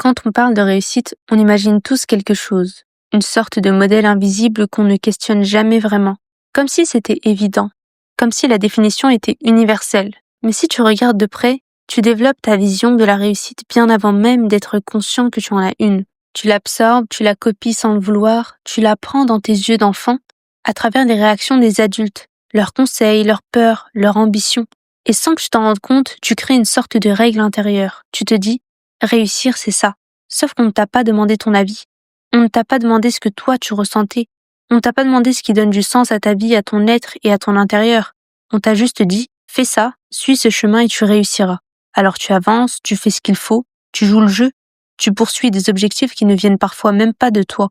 Quand on parle de réussite, on imagine tous quelque chose, une sorte de modèle invisible qu'on ne questionne jamais vraiment, comme si c'était évident, comme si la définition était universelle. Mais si tu regardes de près, tu développes ta vision de la réussite bien avant même d'être conscient que tu en as une. Tu l'absorbes, tu la copies sans le vouloir, tu la prends dans tes yeux d'enfant, à travers les réactions des adultes, leurs conseils, leurs peurs, leurs ambitions. Et sans que tu t'en rendes compte, tu crées une sorte de règle intérieure. Tu te dis, réussir, c'est ça. Sauf qu'on ne t'a pas demandé ton avis. On ne t'a pas demandé ce que toi tu ressentais. On ne t'a pas demandé ce qui donne du sens à ta vie, à ton être et à ton intérieur. On t'a juste dit, fais ça, suis ce chemin et tu réussiras. Alors tu avances, tu fais ce qu'il faut, tu joues le jeu, tu poursuis des objectifs qui ne viennent parfois même pas de toi.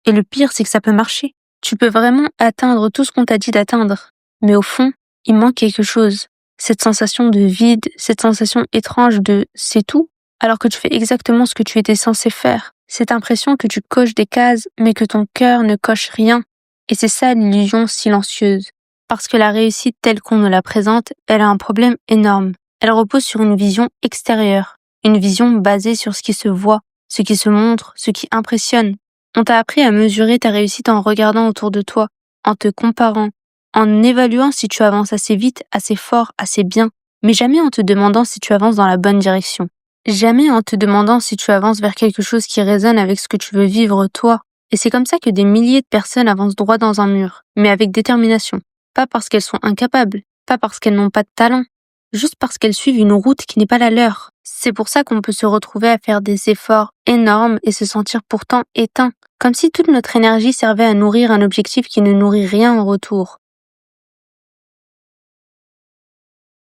Et le pire, c'est que ça peut marcher. Tu peux vraiment atteindre tout ce qu'on t'a dit d'atteindre. Mais au fond, il manque quelque chose. Cette sensation de vide, cette sensation étrange de c'est tout, alors que tu fais exactement ce que tu étais censé faire. Cette impression que tu coches des cases, mais que ton cœur ne coche rien. Et c'est ça l'illusion silencieuse. Parce que la réussite telle qu'on nous la présente, elle a un problème énorme. Elle repose sur une vision extérieure, une vision basée sur ce qui se voit, ce qui se montre, ce qui impressionne. On t'a appris à mesurer ta réussite en regardant autour de toi, en te comparant, en évaluant si tu avances assez vite, assez fort, assez bien, mais jamais en te demandant si tu avances dans la bonne direction. Jamais en te demandant si tu avances vers quelque chose qui résonne avec ce que tu veux vivre toi. Et c'est comme ça que des milliers de personnes avancent droit dans un mur, mais avec détermination. Pas parce qu'elles sont incapables, pas parce qu'elles n'ont pas de talent, juste parce qu'elles suivent une route qui n'est pas la leur. C'est pour ça qu'on peut se retrouver à faire des efforts énormes et se sentir pourtant éteint, comme si toute notre énergie servait à nourrir un objectif qui ne nourrit rien en retour.